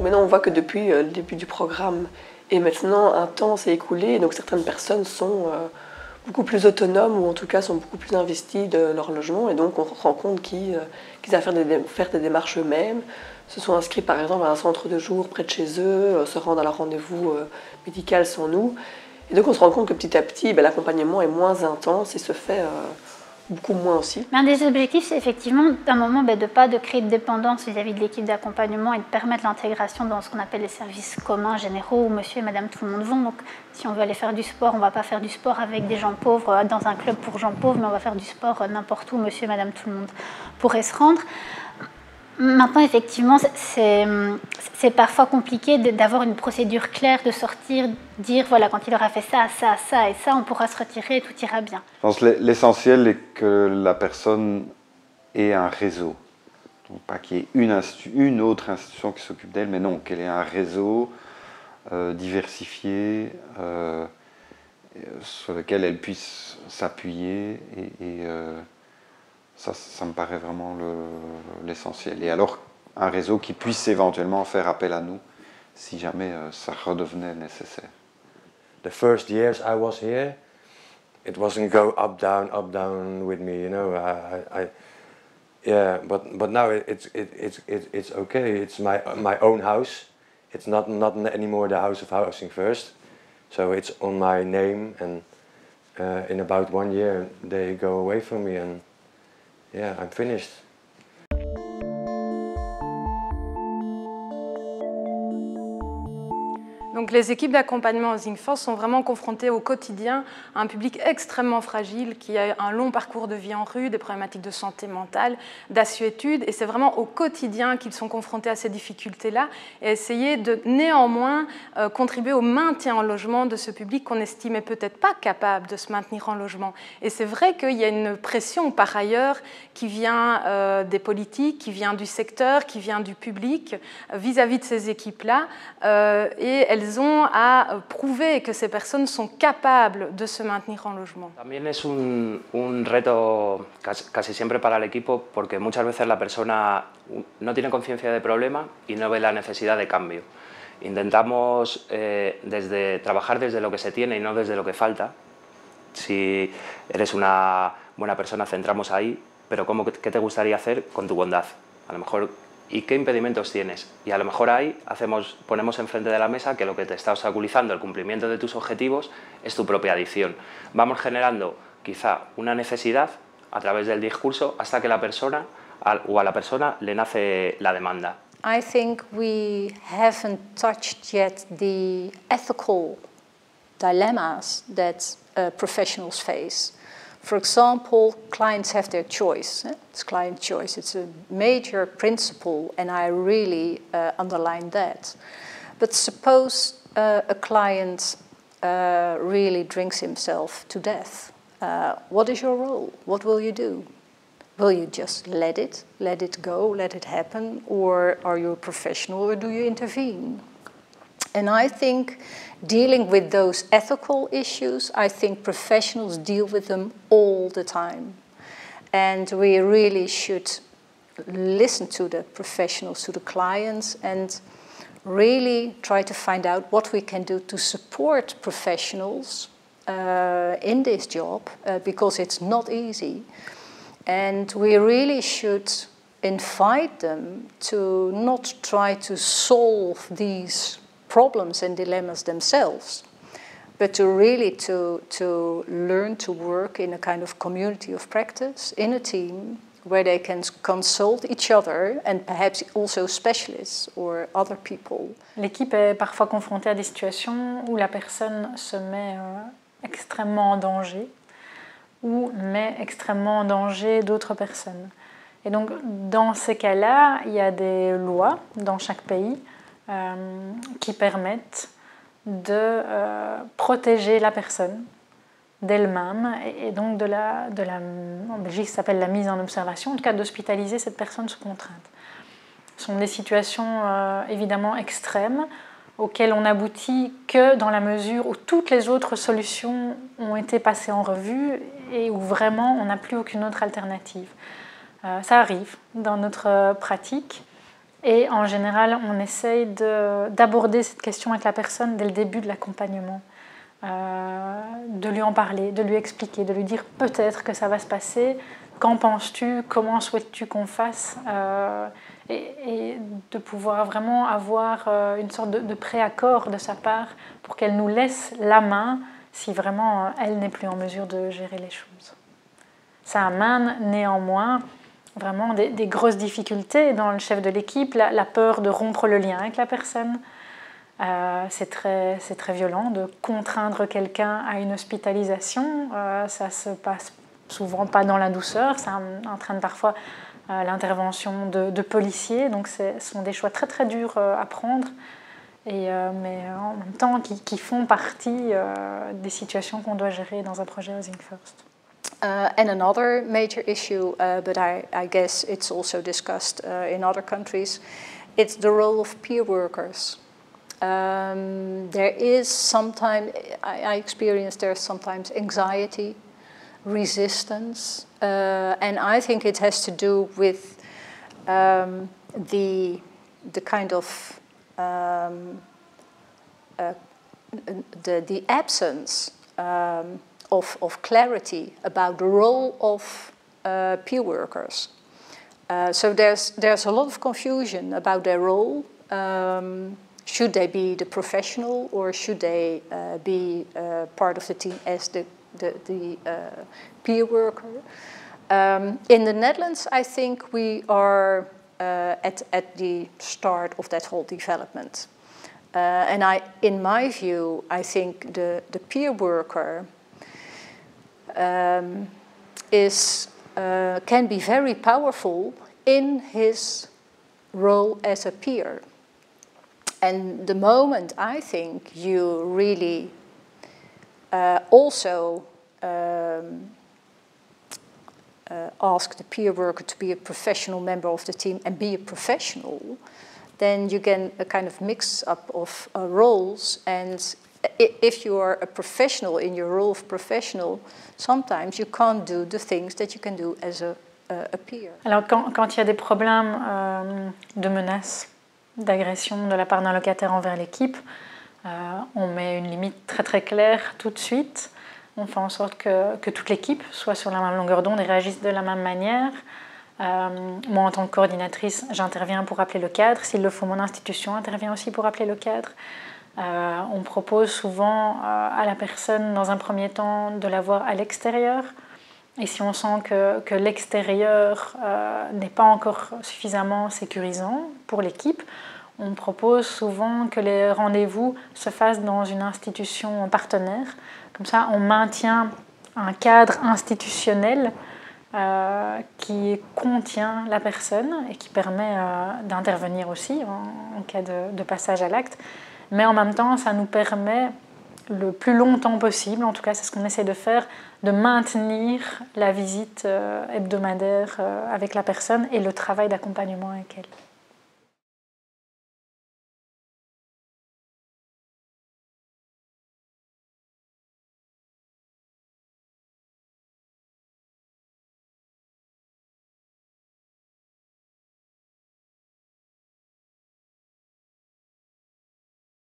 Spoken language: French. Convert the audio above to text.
Maintenant, on voit que depuis le début du programme et maintenant, un temps s'est écoulé, donc certaines personnes sont beaucoup plus autonomes ou en tout cas sont beaucoup plus investies de leur logement et donc on se rend compte qu'ils savent faire des démarches eux-mêmes, se sont inscrits par exemple à un centre de jour près de chez eux, se rendent à leur rendez-vous médical sans nous. Et donc on se rend compte que petit à petit, l'accompagnement est moins intense et se fait beaucoup moins aussi. Mais un des objectifs, c'est effectivement d'un moment de pas de créer de dépendance vis-à-vis de l'équipe d'accompagnement et de permettre l'intégration dans ce qu'on appelle les services communs généraux où monsieur et madame tout le monde vont. Donc si on veut aller faire du sport, on ne va pas faire du sport avec des gens pauvres dans un club pour gens pauvres, mais on va faire du sport n'importe où monsieur et madame tout le monde pourraient se rendre. Maintenant, effectivement, c'est parfois compliqué d'avoir une procédure claire, de sortir, dire voilà, quand il aura fait ça, ça, ça et ça, on pourra se retirer et tout ira bien. Je pense que l'essentiel est que la personne ait un réseau. Donc, pas qu'il y ait une autre institution qui s'occupe d'elle, mais non, qu'elle ait un réseau diversifié sur lequel elle puisse s'appuyer et ça me paraît vraiment l'essentiel. Et alors, un réseau qui puisse éventuellement faire appel à nous si jamais ça redevenait nécessaire. The first years I was here, it wasn't go up down with me, you know. Yeah, but now it's okay. It's my own house. It's not anymore the House of Housing First, so it's on my name. And in about 1 year they go away from me and. Yeah, I'm finished. Donc les équipes d'accompagnement Housing First sont vraiment confrontées au quotidien à un public extrêmement fragile qui a un long parcours de vie en rue, des problématiques de santé mentale, d'assuétude, et c'est vraiment au quotidien qu'ils sont confrontés à ces difficultés-là et essayer de néanmoins contribuer au maintien en logement de ce public qu'on estimait peut-être pas capable de se maintenir en logement. Et c'est vrai qu'il y a une pression par ailleurs qui vient des politiques, qui vient du secteur, qui vient du public vis-à-vis de ces équipes-là et elles ont à prouver que ces personnes sont capables de se maintenir en logement. También es un reto casi siempre para el equipo porque muchas veces la persona no tiene conciencia de problema y no ve la necesidad de cambio. Intentamos trabajar desde lo que se tiene y no desde lo que falta. Si eres una buena persona, centramos ahí, pero ¿qué te gustaría hacer con tu bondad? A lo mejor, ¿y qué impedimentos tienes? Y a lo mejor ahí ponemos enfrente de la mesa que lo que te está obstaculizando el cumplimiento de tus objetivos es tu propia adicción. Vamos generando quizá una necesidad a través del discurso hasta que la persona o a la persona le nace la demanda. I think we haven't touched yet the ethical dilemmas that professionals face. For example, clients have their choice. It's client choice. It's a major principle, and I really underline that. But suppose a client really drinks himself to death. What is your role? What will you do? Will you just let it go, let it happen? Or are you a professional or do you intervene? And I think dealing with those ethical issues, I think professionals deal with them all the time. And we really should listen to the professionals, to the clients, and really try to find out what we can do to support professionals in this job, because it's not easy. And we really should invite them to not try to solve these problems and dilemmas themselves, but to really to learn to work in a kind of community of practice, in a team, where they can consult each other and perhaps also specialists or other people. L'équipe est parfois confrontée à des situations où la personne se met extrêmement en danger ou met extrêmement en danger d'autres personnes. Et donc, dans ces cas-là, il y a des lois dans chaque pays qui permettent de protéger la personne d'elle-même et donc en Belgique ça s'appelle la mise en observation, en tout cas d'hospitaliser cette personne sous contrainte. Ce sont des situations évidemment extrêmes auquel on aboutit que dans la mesure où toutes les autres solutions ont été passées en revue et où vraiment on n'a plus aucune autre alternative. Ça arrive dans notre pratique et en général on essaye d'aborder cette question avec la personne dès le début de l'accompagnement, de lui en parler, de lui expliquer, de lui dire peut-être que ça va se passer, qu'en penses-tu, comment souhaites-tu qu'on fasse, et de pouvoir vraiment avoir une sorte de préaccord de sa part pour qu'elle nous laisse la main si vraiment elle n'est plus en mesure de gérer les choses. Ça amène néanmoins vraiment des grosses difficultés dans le chef de l'équipe, la peur de rompre le lien avec la personne. C'est très violent de contraindre quelqu'un à une hospitalisation. Ça se passe souvent pas dans la douceur, ça entraîne parfois l'intervention de policiers, donc ce sont des choix très très durs à prendre, mais en même temps qui font partie des situations qu'on doit gérer dans un projet Housing First. And another major issue, but I guess it's also discussed in other countries, it's the role of peer workers. There is sometimes, I experience there's sometimes anxiety, resistance, and I think it has to do with the kind of the absence of clarity about the role of peer workers. So there's a lot of confusion about their role. Should they be the professional or should they be part of the team as the peer worker? In the Netherlands, I think we are at the start of that whole development. And in my view, I think the peer worker can be very powerful in his role as a peer. And the moment I think you really also ask the peer worker to be a professional member of the team and be a professional, then you get a kind of mix-up of roles. And if you are a professional in your role of professional, sometimes you can't do the things that you can do as a peer. Alors quand il y a des problèmes de menaces, d'agression de la part d'un locataire envers l'équipe, on met une limite très très claire tout de suite. On fait en sorte que toute l'équipe soit sur la même longueur d'onde et réagisse de la même manière. Moi, en tant que coordinatrice, j'interviens pour appeler le cadre. S'il le faut, mon institution intervient aussi pour appeler le cadre. On propose souvent à la personne, dans un premier temps, de la voir à l'extérieur. Et si on sent que l'extérieur n'est pas encore suffisamment sécurisant pour l'équipe, on propose souvent que les rendez-vous se fassent dans une institution partenaire. Comme ça, on maintient un cadre institutionnel qui contient la personne et qui permet d'intervenir aussi en cas de passage à l'acte. Mais en même temps, ça nous permet le plus longtemps possible, en tout cas c'est ce qu'on essaie de faire, de maintenir la visite hebdomadaire avec la personne et le travail d'accompagnement avec elle.